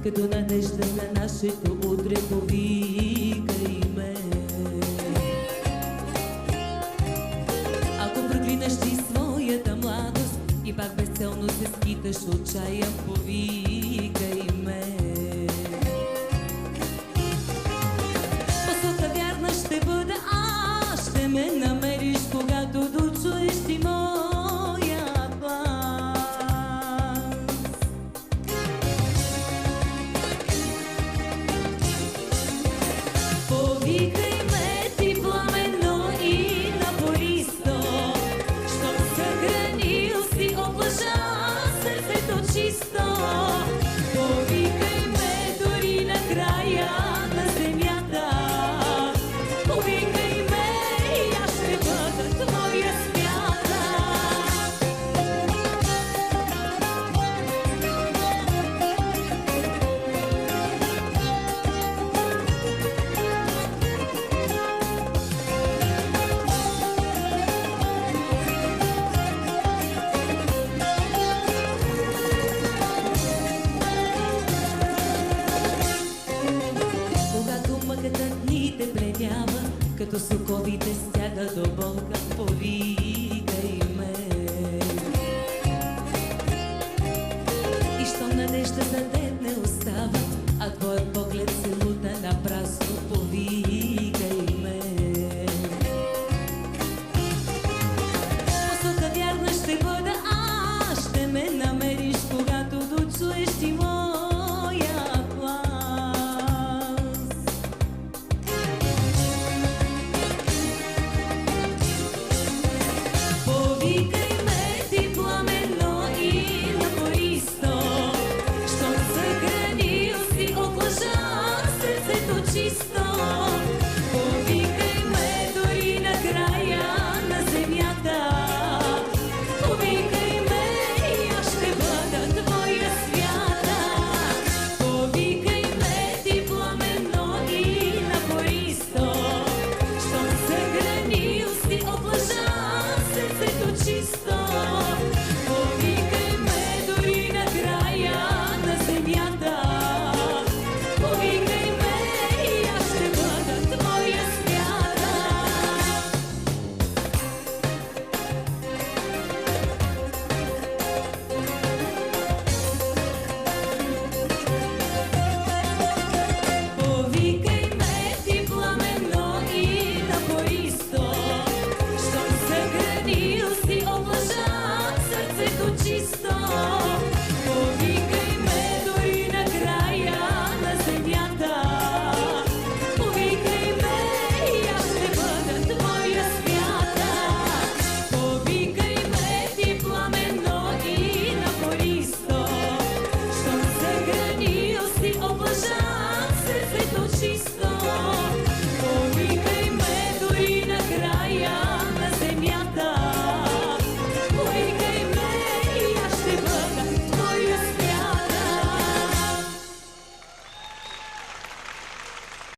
като надежда за нашето утре, повикай ме. Ако проклинаш ти своята младост и пак безцелно се скиташ отчаян, повикай ме. Посока вярна ще бъде, ще ме намериш, когато дочуеш ти моя глас. Повикай ме ти пламенно и напористо, щом съхранил си от лъжа сърцето чисто. Повикай ме дори на края на земята, повикай ме и аз ще бъда твоя смята. Когато мъката дни те пленява, като соковите стяга до болка, повикай ме. И щом надежда за теб не остава, а твоят поглед се